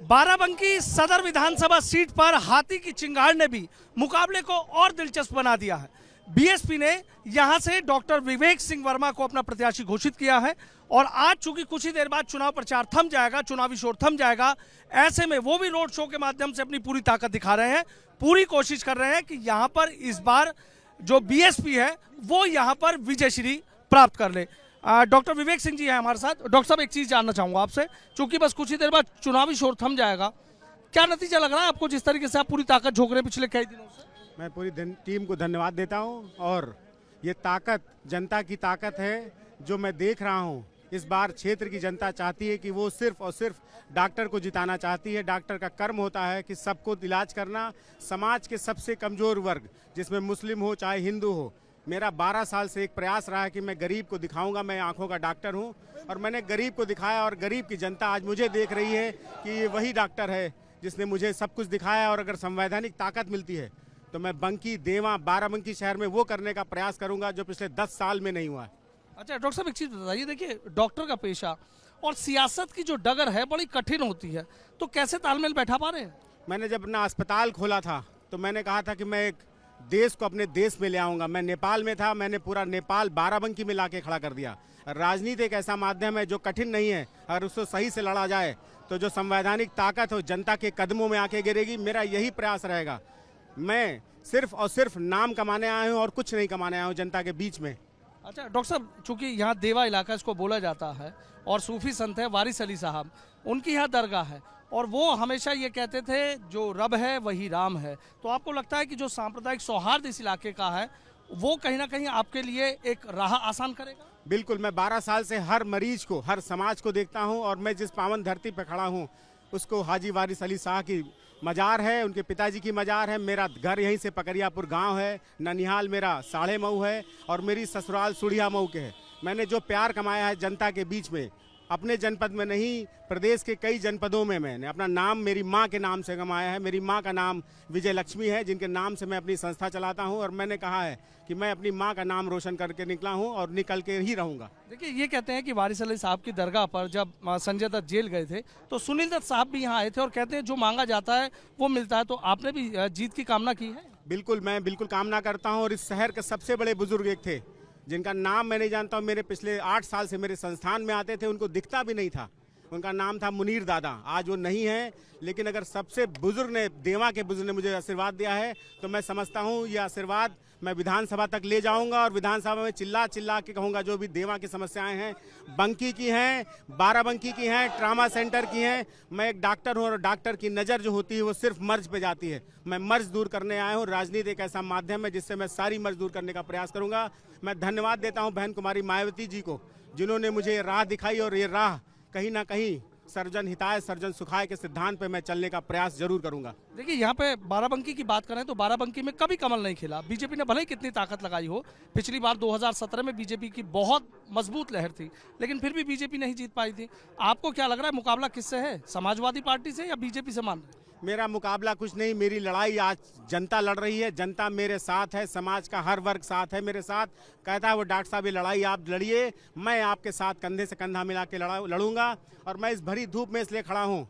बाराबंकी सदर विधानसभा सीट पर हाथी की चिंगार ने भी मुकाबले को और दिलचस्प बना दिया है। बीएसपी ने यहां से डॉक्टर विवेक सिंह वर्मा को अपना प्रत्याशी घोषित किया है और आज चूंकि कुछ ही देर बाद चुनाव प्रचार थम जाएगा, चुनावी शोर थम जाएगा, ऐसे में वो भी रोड शो के माध्यम से अपनी पूरी ताकत दिखा रहे हैं, पूरी कोशिश कर रहे हैं कि यहां पर इस बार जो बीएसपी है वो यहां पर विजयश्री प्राप्त कर ले। डॉक्टर विवेक सिंह जी हैं हमारे साथ। डॉक्टर साहब, एक चीज जानना चाहूंगा आपसे, चूंकि बस कुछ ही देर बाद चुनावी शोर थम जाएगा, क्या नतीजा लग रहा है आपको जिस तरीके से आप पूरी ताकत झोंक रहे हैं पिछले कई दिनों से? मैं पूरी टीम को धन्यवाद देता हूं और ये ताकत जनता की ताकत है जो मैं देख रहा हूं। इस बार क्षेत्र की जनता चाहती है कि वो सिर्फ और सिर्फ डॉक्टर को जिताना चाहती है। डॉक्टर का कर्म होता है कि सबको इलाज करना, समाज के सबसे कमजोर वर्ग जिसमें मुस्लिम हो चाहे हिंदू हो। मेरा 12 साल से एक प्रयास रहा है कि मैं गरीब को दिखाऊंगा, मैं आंखों का डॉक्टर हूं और मैंने गरीब को दिखाया और गरीब की जनता आज मुझे देख रही है कि ये वही डॉक्टर है जिसने मुझे सब कुछ दिखाया। और अगर संवैधानिक ताकत मिलती है तो मैं बंकी, देवा, बाराबंकी शहर में वो करने का प्रयास करूंगा जो पिछले 10 साल में नहीं हुआ है। अच्छा डॉक्टर साहब, एक चीज बताइए, देखिए डॉक्टर का पेशा और सियासत की जो डगर है बड़ी कठिन होती है, तो कैसे तालमेल बैठा पा रहे हैं? मैंने जब अपना अस्पताल खोला था तो मैंने कहा था कि मैं एक देश को अपने देश में ले आऊंगा। मैं नेपाल में था, मैंने पूरा नेपाल बाराबंकी में लाके खड़ा कर दिया। राजनीति एक ऐसा माध्यम है जो कठिन नहीं है, अगर उसको सही से लड़ा जाए तो जो संवैधानिक ताकत हो जनता के कदमों में आके गिरेगी। मेरा यही प्रयास रहेगा। मैं सिर्फ और सिर्फ नाम कमाने आया हूँ और कुछ नहीं कमाने आया हूँ जनता के बीच में। अच्छा डॉक्टर साहब, चूंकि यहाँ देवा इलाका इसको बोला जाता है और सूफी संत है वारिस अली साहब, उनकी यहाँ दरगाह है और वो हमेशा ये कहते थे जो रब है वही राम है, तो आपको लगता है कि जो सांप्रदायिक सौहार्द इस इलाके का है वो कहीं ना कहीं आपके लिए एक राह आसान करेगा? बिल्कुल। मैं 12 साल से हर मरीज को, हर समाज को देखता हूं और मैं जिस पावन धरती पर खड़ा हूं उसको हाजी वारिस अली शाह की मजार है, उनके पिताजी की मजार है। मेरा घर यहीं से पकरियापुर गांव है, ननिहाल मेरा साढ़े मऊ है और मेरी ससुराल सुड़िया मऊ के है। मैंने जो प्यार कमाया है जनता के बीच में, अपने जनपद में नहीं प्रदेश के कई जनपदों में मैंने अपना नाम मेरी माँ के नाम से कमाया है। मेरी माँ का नाम विजय लक्ष्मी है जिनके नाम से मैं अपनी संस्था चलाता हूँ और मैंने कहा है कि मैं अपनी माँ का नाम रोशन करके निकला हूँ और निकल के ही रहूँगा। देखिए ये कहते हैं कि वारिस अली साहब की दरगाह पर जब संजय दत्त जेल गए थे तो सुनील दत्त साहब भी यहाँ आए थे और कहते हैं जो मांगा जाता है वो मिलता है, तो आपने भी जीत की कामना की है? बिल्कुल, मैं बिल्कुल कामना करता हूँ और इस शहर के सबसे बड़े बुजुर्ग एक थे जिनका नाम मैं नहीं जानता हूँ, मेरे पिछले 8 साल से मेरे संस्थान में आते थे, उनको दिखता भी नहीं था। उनका नाम था मुनीर दादा। आज वो नहीं है, लेकिन अगर सबसे बुजुर्ग ने, देवा के बुजुर्ग ने मुझे आशीर्वाद दिया है तो मैं समझता हूँ ये आशीर्वाद मैं विधानसभा तक ले जाऊंगा और विधानसभा में चिल्ला चिल्ला के कहूँगा जो भी देवा की समस्याएं हैं, बंकी की हैं, बाराबंकी की हैं, ट्रामा सेंटर की हैं। मैं एक डॉक्टर हूँ और डॉक्टर की नज़र जो होती है वो सिर्फ मर्ज पे जाती है। मैं मर्ज दूर करने आया हूँ। राजनीति एक ऐसा माध्यम है जिससे मैं सारी मर्ज दूर करने का प्रयास करूँगा। मैं धन्यवाद देता हूँ बहन कुमारी मायावती जी को जिन्होंने मुझे ये राह दिखाई और ये राह कहीं ना कहीं सर्जन हिताय सर्जन सुखाय के सिद्धांत पे मैं चलने का प्रयास जरूर करूंगा। देखिए यहाँ पे बाराबंकी की बात करें तो बाराबंकी में कभी कमल नहीं खिला। बीजेपी ने भले ही कितनी ताकत लगाई हो, पिछली बार 2017 में बीजेपी की बहुत मजबूत लहर थी, लेकिन फिर भी बीजेपी नहीं जीत पाई थी। आपको क्या लग रहा है मुकाबला किससे है, समाजवादी पार्टी से या बीजेपी से मान रहे? मेरा मुकाबला कुछ नहीं, मेरी लड़ाई आज जनता लड़ रही है। जनता मेरे साथ है, समाज का हर वर्ग साथ है मेरे साथ। कहता है वो डॉक्टर साहब ये लड़ाई आप लड़िए, मैं आपके साथ कंधे से कंधा मिला के लड़ूंगा। और मैं इस भरी धूप में इसलिए खड़ा हूँ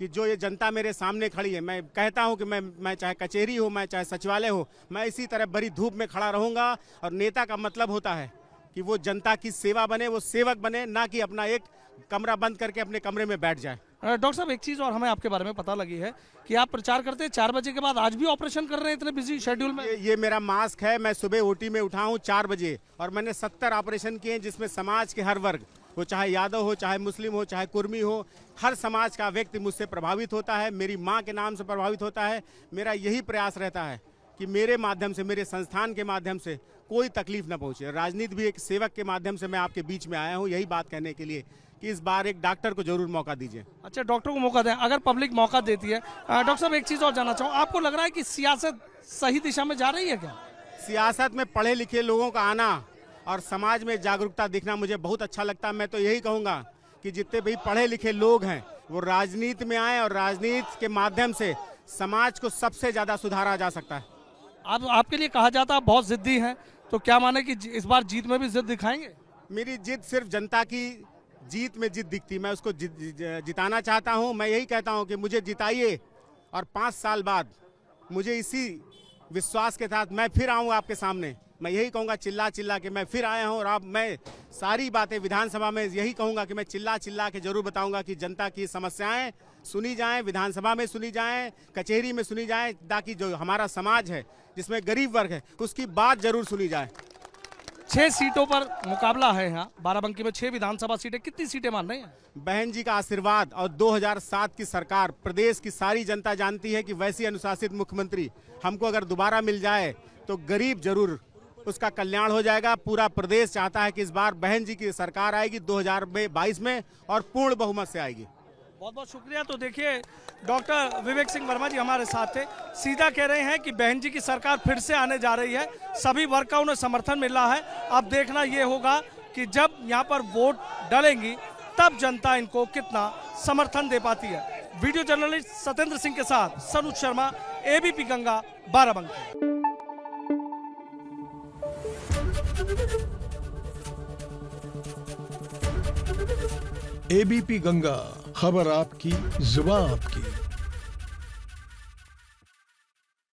कि जो ये जनता मेरे सामने खड़ी है, मैं कहता हूँ कि मैं चाहे कचहरी हो, मैं चाहे सचिवालय हो, मैं इसी तरह भरी धूप में खड़ा रहूँगा। और नेता का मतलब होता है कि वो जनता की सेवा बने, वो सेवक बने, ना कि अपना एक कमरा बंद करके अपने कमरे में बैठ जाए। डॉक्टर साहब, एक चीज और हमें आपके बारे में पता लगी है कि आप प्रचार करते हैं 4 बजे के बाद, आज भी ऑपरेशन कर रहे हैं इतने बिजी शेड्यूल में? ये मेरा मास्क है। मैं सुबह ओटी में उठा हूँ 4 बजे और मैंने 70 ऑपरेशन किए जिसमें समाज के हर वर्ग, वो चाहे यादव हो, चाहे मुस्लिम हो, चाहे कुर्मी हो, हर समाज का व्यक्ति मुझसे प्रभावित होता है, मेरी माँ के नाम से प्रभावित होता है। मेरा यही प्रयास रहता है कि मेरे माध्यम से, मेरे संस्थान के माध्यम से कोई तकलीफ न पहुँचे। राजनीति भी एक सेवक के माध्यम से मैं आपके बीच में आया हूँ यही बात कहने के लिए कि इस बार एक डॉक्टर को जरूर मौका दीजिए। अच्छा, डॉक्टर को मौका दें, अगर पब्लिक मौका देती है। डॉक्टर साहब, एक चीज और जानना चाहूँ, आपको लग रहा है कि सियासत सही दिशा में जा रही है क्या? सियासत में पढ़े लिखे लोगों का आना और समाज में जागरूकता दिखना मुझे बहुत अच्छा लगता है। मैं तो यही कहूँगा कि जितने भी पढ़े लिखे लोग हैं वो राजनीति में आए और राजनीति के माध्यम से समाज को सबसे ज्यादा सुधारा जा सकता है। आपके लिए कहा जाता है बहुत जिद्दी हैं, तो क्या माने कि इस बार जीत में भी जिद दिखाएंगे? मेरी जिद सिर्फ जनता की जीत में जित दिखती, मैं उसको जिताना चाहता हूं। मैं यही कहता हूं कि मुझे जिताइए और 5 साल बाद मुझे इसी विश्वास के साथ मैं फिर आऊंगा आपके सामने। मैं यही कहूंगा चिल्ला चिल्ला के मैं फिर आया हूं, और अब मैं सारी बातें विधानसभा में यही कहूंगा कि मैं चिल्ला चिल्ला के जरूर बताऊंगा कि जनता की समस्याएं सुनी जाएं, विधानसभा में सुनी जाएं, कचहरी में सुनी जाएं, ताकि जो हमारा समाज है जिसमें गरीब वर्ग है उसकी बात जरूर सुनी जाए। 6 सीटों पर मुकाबला है यहाँ बाराबंकी में, 6 विधानसभा सीटें। कितनी सीटें मान रहे हैं? बहन जी का आशीर्वाद और 2007 की सरकार, प्रदेश की सारी जनता जानती है कि वैसी अनुशासित मुख्यमंत्री हमको अगर दोबारा मिल जाए तो गरीब जरूर उसका कल्याण हो जाएगा। पूरा प्रदेश चाहता है कि इस बार बहन जी की सरकार आएगी 2022 में और पूर्ण बहुमत से आएगी। बहुत बहुत शुक्रिया। तो देखिए डॉक्टर विवेक सिंह वर्मा जी हमारे साथ थे, सीधा कह रहे हैं कि बहन जी की सरकार फिर से आने जा रही है, सभी वर्ग का उन्हें समर्थन मिल रहा है। अब देखना ये होगा कि जब यहाँ पर वोट डलेंगी तब जनता इनको कितना समर्थन दे पाती है। वीडियो जर्नलिस्ट सत्येंद्र सिंह के साथ सनुज शर्मा, एबीपी गंगा, बाराबंकी। एबीपी गंगा, खबर आपकी, जुबान आपकी।